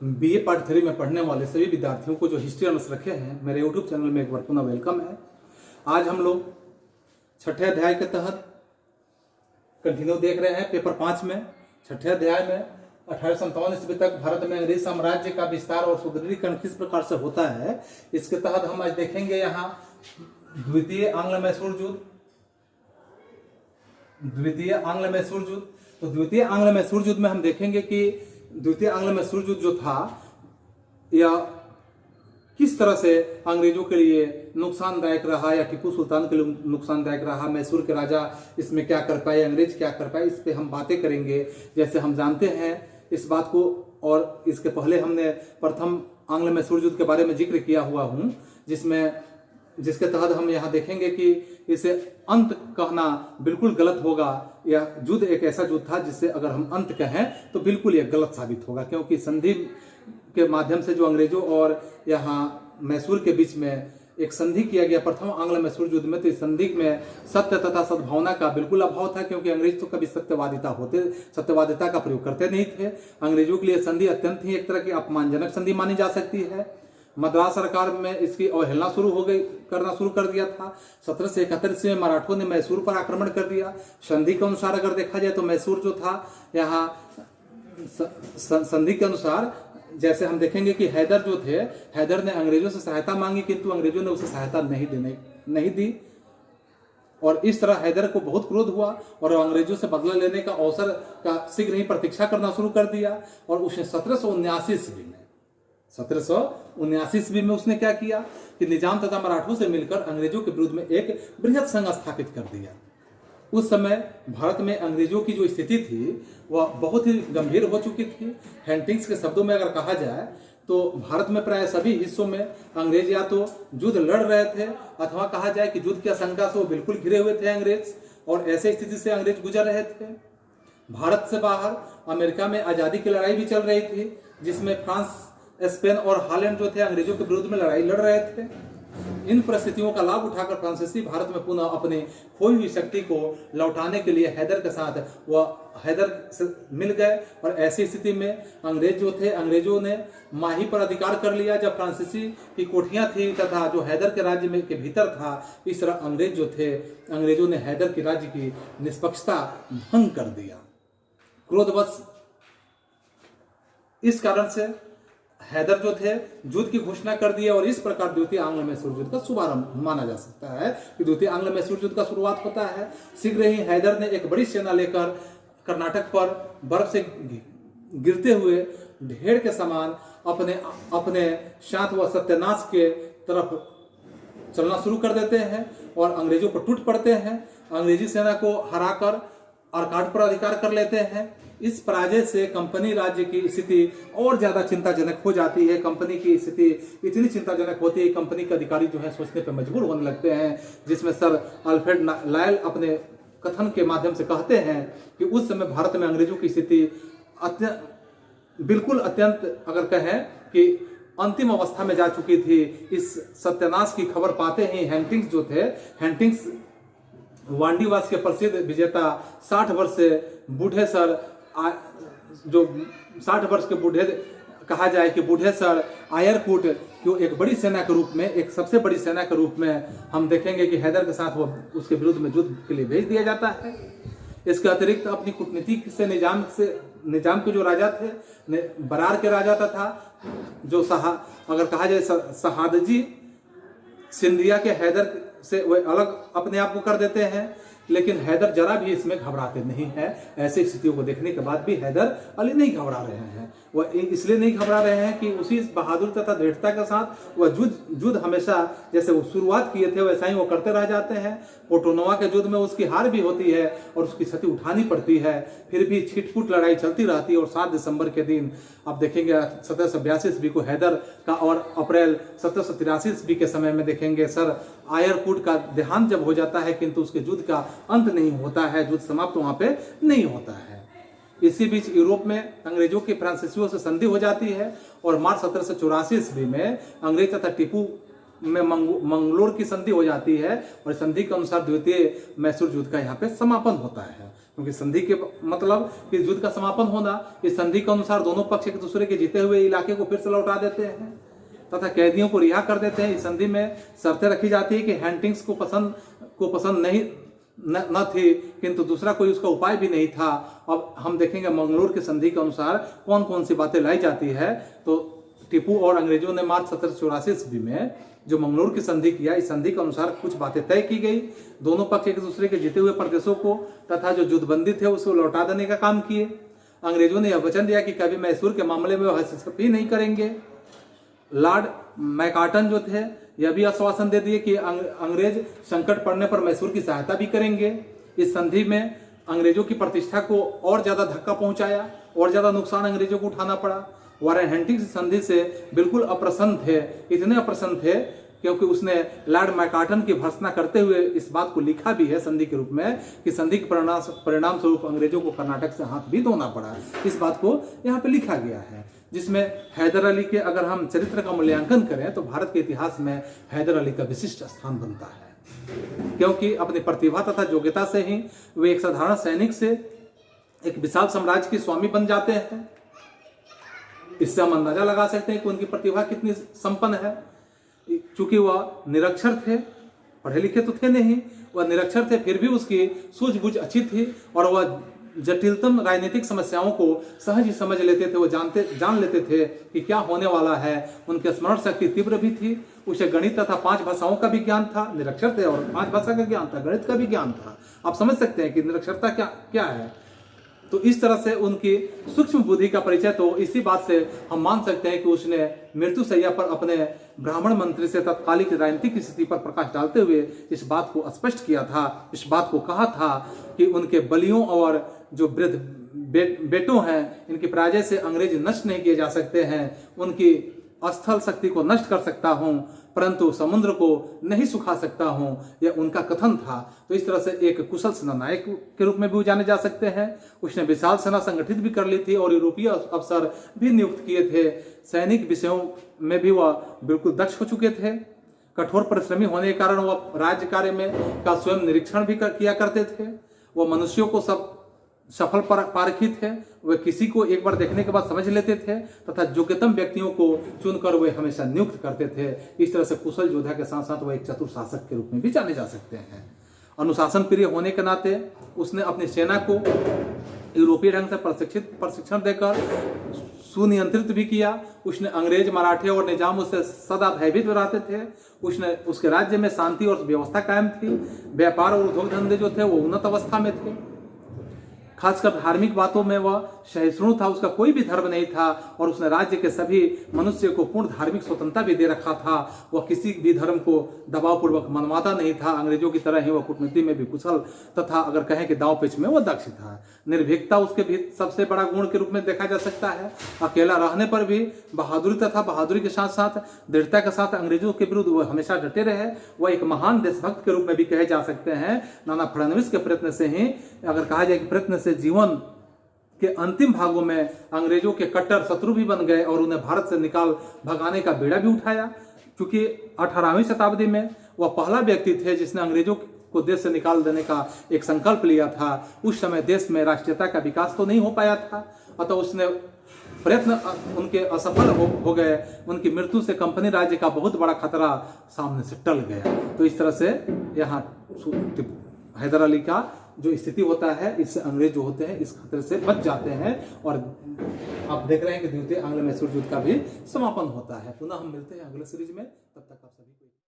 BA part 3 में पढ़ने वाले सभी विद्यार्थियों को जो हिस्ट्री ऑनर्स रखे हैं मेरे यूट्यूब चैनल में एक बार पुनः वेलकम है। आज हम लोग छठे अध्याय के तहत कंटिन्यू देख रहे हैं पेपर 5 में। छठे अध्याय में 1857 ईस्वी तक भारत में अंग्रेज साम्राज्य का विस्तार और सुदृढ़ीकरण किस प्रकार से होता है, इसके तहत हम आज देखेंगे यहाँ द्वितीय आंग्ल मैसूर युद्ध। द्वितीय आंग्ल मैसूर युद्ध, तो द्वितीय आंग्ल मैसूर युद्ध में हम देखेंगे कि द्वितीय आंग्ल मैसूर युद्ध जो था यह किस तरह से अंग्रेजों के लिए नुकसानदायक रहा या टिप्पू सुल्तान के लिए नुकसानदायक रहा। मैसूर के राजा इसमें क्या कर पाए, अंग्रेज क्या कर पाए, इस पे हम बातें करेंगे। जैसे हम जानते हैं इस बात को, और इसके पहले हमने प्रथम आंग्ल मैसूर युद्ध के बारे में जिक्र किया हुआ हूँ, जिसके तहत हम यहाँ देखेंगे कि इसे अंत कहना बिल्कुल गलत होगा। यह युद्ध एक ऐसा युद्ध था जिससे अगर हम अंत कहें तो बिल्कुल यह गलत साबित होगा, क्योंकि संधि के माध्यम से जो अंग्रेजों और यहाँ मैसूर के बीच में एक संधि किया गया प्रथम आंग्ल मैसूर युद्ध में, तो इस संधि में सत्य तथा सद्भावना का बिल्कुल अभाव था, क्योंकि अंग्रेज तो कभी सत्यवादिता का प्रयोग करते नहीं थे। अंग्रेजों के लिए संधि अत्यंत ही एक तरह की अपमानजनक संधि मानी जा सकती है। मद्रास सरकार में इसकी अवहेलना करना शुरू कर दिया था। 1771 में मराठों ने मैसूर पर आक्रमण कर दिया। संधि के अनुसार अगर देखा जाए तो मैसूर जो था यहाँ संधि के अनुसार, जैसे हम देखेंगे कि हैदर जो थे, हैदर ने अंग्रेजों से सहायता मांगी, किंतु अंग्रेजों ने उसे सहायता नहीं दी, और इस तरह हैदर को बहुत क्रोध हुआ और अंग्रेजों से बदला लेने का अवसर का शीघ्र ही प्रतीक्षा करना शुरू कर दिया। और उसने 1779 ईस्वी में उसने क्या किया कि निजाम तथा मराठों से मिलकर अंग्रेजों के विरुद्ध में एक बृहत संघ स्थापित कर दिया। उस समय भारत में अंग्रेजों की जो स्थिति थी वह बहुत ही गंभीर हो चुकी थी। हेंटिंग्स के शब्दों में अगर कहा जाए तो भारत में प्राय सभी हिस्सों में अंग्रेज या तो युद्ध लड़ रहे थे, अथवा कहा जाए कि युद्ध की आशंका से वो बिल्कुल घिरे हुए थे अंग्रेज, और ऐसे स्थिति से अंग्रेज गुजर रहे थे। भारत से बाहर अमेरिका में आज़ादी की लड़ाई भी चल रही थी, जिसमें फ्रांस, स्पेन और हॉलैंड जो थे अंग्रेजों के विरुद्ध में लड़ाई लड़ रहे थे। इन परिस्थितियों का लाभ उठाकर फ्रांसीसी भारत में पुनः अपने खोई हुई शक्ति को लौटाने के लिए हैदर के साथ हैदर से मिल गए, और ऐसी स्थिति में अंग्रेज जो थे, अंग्रेजों ने माही पर अधिकार कर लिया जब फ्रांसीसी की कोठियां थी तथा जो हैदर के राज्य में के भीतर था। इस तरह अंग्रेज जो थे, अंग्रेजों ने हैदर के राज्य की निष्पक्षता भंग कर दिया। क्रोधवश इस कारण से हैदर जो थे युद्ध की घोषणा कर दी, और इस प्रकार द्वितीय आंग्ल मैसूर युद्ध का शुभारंभ माना जा सकता है कि द्वितीय आंग्ल मैसूर युद्ध का शुरुआत होता है। शीघ्र ही हैदर ने एक बड़ी सेना लेकर कर्नाटक पर बर्फ से गिरते हुए ढेर के समान अपने शांत व सत्यानाश के तरफ चलना शुरू कर देते हैं और अंग्रेजों पर टूट पड़ते हैं। अंग्रेजी सेना को हराकर आर्काट पर अधिकार कर लेते हैं। इस पराजय से कंपनी राज्य की स्थिति और ज्यादा चिंताजनक हो जाती है। कंपनी की स्थिति इतनी चिंताजनक होती है, कंपनी के अधिकारी जो है सोचने पर मजबूर होने लगते हैं, जिसमें सर अल्फ्रेड लायल अपने कथन के माध्यम से कहते हैं कि उस समय भारत में अंग्रेजों की स्थिति बिल्कुल अत्यंत अगर कहें कि अंतिम अवस्था में जा चुकी थी। इस सत्यानाश की खबर पाते ही हेंटिंग्स जो थे, हेंटिंग्स वांडीवास के प्रसिद्ध विजेता 60 वर्ष से बूढ़े सर, जो 60 वर्ष के बूढ़े कहा जाए कि बूढ़े सर आयरकूट को एक बड़ी सेना के रूप में, एक सबसे बड़ी सेना के रूप में हम देखेंगे कि हैदर के साथ वो उसके विरुद्ध में युद्ध के लिए भेज दिया जाता है। इसके अतिरिक्त अपनी कूटनीति से निजाम के जो राजा थे, बरार के राजा तथा जो अगर कहा जाए शहादजी सिंधिया के हैदर से वे अलग अपने आप को कर देते हैं, लेकिन हैदर जरा भी इसमें घबराते नहीं है। ऐसी स्थितियों को देखने के बाद भी हैदर अली नहीं घबरा रहे हैं। वह इसलिए नहीं घबरा रहे हैं कि उसी बहादुर तथा दृढ़ता के साथ वह युद्ध हमेशा जैसे वो शुरुआत किए थे वैसा ही वो करते रह जाते हैं। पोटोनोवा के युद्ध में उसकी हार भी होती है और उसकी क्षति उठानी पड़ती है, फिर भी छिटपुट लड़ाई चलती रहती है। और 7 दिसंबर के दिन आप देखेंगे 1782 ईस्वी को हैदर का, और अप्रैल 1783 ईस्वी के समय में देखेंगे सर आयरकूट का देहांत जब हो जाता है, किंतु उसके युद्ध का अंत नहीं होता है, युद्ध समाप्त वहां पे नहीं होता है। इसी बीच यूरोप में अंग्रेजों की फ्रांसीसियों से संधि हो जाती है, और मार्च 1784 ईस्वी में अंग्रेज तथा टीपू में मंगलोर की संधि हो जाती है और संधि के अनुसार द्वितीय मैसूर युद्ध का यहाँ पे समापन होता है। क्योंकि संधि के मतलब कि युद्ध का समापन होना, इस संधि के अनुसार दोनों पक्ष एक दूसरे के जीते हुए इलाके को फिर से लौटा देते हैं तथा कैदियों को रिहा कर देते हैं। इस संधि में शर्तें रखी जाती है कि हैंटिंग्स को पसंद नहीं न थी, किंतु दूसरा कोई उसका उपाय भी नहीं था। अब हम देखेंगे मंगलोर की संधि के अनुसार कौन कौन सी बातें लाई जाती है। तो टीपू और अंग्रेजों ने मार्च 1784 ईस्वी में जो मंगलोर की संधि किया, इस संधि के अनुसार कुछ बातें तय की गई। दोनों पक्ष एक दूसरे के जीते हुए प्रदेशों को तथा जो युद्धबंदी थे उसको लौटा देने का काम किए। अंग्रेजों ने यह वचन दिया कि कभी मैसूर के मामले में हस्तक्षेप ही नहीं करेंगे। लॉर्ड मैकार्टन जो थे यह भी आश्वासन दे दिए कि अंग्रेज संकट पड़ने पर मैसूर की सहायता भी करेंगे। इस संधि में अंग्रेजों की प्रतिष्ठा को और ज्यादा धक्का पहुंचाया और ज्यादा नुकसान अंग्रेजों को उठाना पड़ा। वारेन हेस्टिंग्स संधि से बिल्कुल अप्रसन्न थे, इतने अप्रसन्न थे क्योंकि उसने लॉर्ड मैकार्टन की भर्त्सना करते हुए इस बात को लिखा भी है संधि के रूप में कि संधि के परिणाम स्वरूप अंग्रेजों को कर्नाटक से हाथ भी धोना पड़ा। इस बात को यहाँ पे लिखा गया है, जिसमें हैदर अली के अगर हम चरित्र का मूल्यांकन करें तो भारत के इतिहास में हैदर अली का विशिष्ट स्थान बनता है, क्योंकि अपनी प्रतिभा तथा योग्यता से ही वे एक साधारण सैनिक से एक विशाल साम्राज्य के स्वामी बन जाते हैं। इससे हम अंदाजा लगा सकते हैं कि उनकी प्रतिभा कितनी संपन्न है। चूंकि वह निरक्षर थे, पढ़े लिखे तो थे नहीं, वह निरक्षर थे, फिर भी उसकी सूझबूझ अच्छी थी और वह जटिलतम राजनीतिक समस्याओं को सहज ही समझ लेते थे। वो जान लेते थे कि क्या होने वाला है। उनके स्मरण शक्ति तीव्र भी थी। उसे गणित तथा 5 भाषाओं का भी ज्ञान था। निरक्षर थे और 5 भाषा का ज्ञान था, गणित का भी ज्ञान था। आप समझ सकते हैं कि निरक्षरता क्या है। तो इस तरह से उनकी सूक्ष्म बुद्धि का परिचय, तो इसी बात से हम मान सकते हैं कि उसने मृत्युशैया पर अपने ब्राह्मण मंत्री से तत्कालिक राजनीतिक स्थिति पर प्रकाश डालते हुए इस बात को स्पष्ट किया था, इस बात को कहा था कि उनके बलियों और जो वृद्ध बेटों हैं, इनकी पराजय से अंग्रेज नष्ट नहीं किए जा सकते हैं। उनकी स्थल शक्ति को नष्ट कर सकता हूं परंतु समुद्र को नहीं सुखा सकता हूं, यह उनका कथन था। तो इस तरह से एक कुशल सेनानायक के रूप में भी जाने जा सकते हैं। उसने विशाल सेना संगठित भी कर ली थी और यूरोपीय अफसर भी नियुक्त किए थे। सैनिक विषयों में भी वह बिल्कुल दक्ष हो चुके थे। कठोर परिश्रमी होने के कारण वह राज्य कार्य में का स्वयं निरीक्षण भी किया करते थे। वह मनुष्यों को सब सफल पारखी थे। वे किसी को एक बार देखने के बाद समझ लेते थे तथा योग्यतम व्यक्तियों को चुनकर वे हमेशा नियुक्त करते थे। इस तरह से कुशल योद्धा के साथ साथ वह एक चतुर शासक के रूप में भी जाने जा सकते हैं। अनुशासन प्रिय होने के नाते उसने अपनी सेना को यूरोपीय ढंग से प्रशिक्षण देकर सुनियंत्रित भी किया। उसने अंग्रेज, मराठे और निजाम उससे सदा भयभीत रहते थे। उसके राज्य में शांति और व्यवस्था कायम थी। व्यापार और उद्योग धंधे जो थे वो उन्नत अवस्था में थे। खासकर धार्मिक बातों में वह सहिष्णु था। उसका कोई भी धर्म नहीं था और उसने राज्य के सभी मनुष्य को पूर्ण धार्मिक स्वतंत्रता भी दे रखा था। वह किसी भी धर्म को दबावपूर्वक मनवाता नहीं था। अंग्रेजों की तरह ही वह कूटनीति में भी कुशल तथा अगर कहें कि दांव पेच में वह दक्ष था। निर्भीकता उसके भी सबसे बड़ा गुण के रूप में देखा जा सकता है। अकेला रहने पर भी बहादुरी तथा बहादुरी के साथ साथ दृढ़ता के साथ अंग्रेजों के विरुद्ध वह हमेशा डटे रहे। वह एक महान देशभक्त के रूप में भी कहे जा सकते हैं। नाना फडणवीस के प्रयत्न से ही, अगर कहा जाए कि प्रयत्न से जीवन के अंतिम भागों में अंग्रेजों के कट्टर शत्रु भी बन गए और उन्हें भारत से निकाल भगाने का बेड़ा भी उठाया। क्योंकि 18वीं शताब्दी में वह पहला व्यक्ति थे जिसने अंग्रेजों को देश से निकाल देने का एक संकल्प लिया था। उस समय देश में राष्ट्रीयता का विकास तो नहीं हो पाया था, अतः उसने प्रयत्न उनके असफल हो गए। उनकी मृत्यु से कंपनी राज्य का बहुत बड़ा खतरा सामने से टल गया। तो इस तरह से यहाँ हैदर अली का जो स्थिति होता है, इससे अंग्रेज जो होते हैं इस खतरे से बच जाते हैं और आप देख रहे हैं कि द्वितीय आंग्ल मैसूर युद्ध का भी समापन होता है। पुनः हम मिलते हैं अगले सीरीज में। तब तक आप सभी को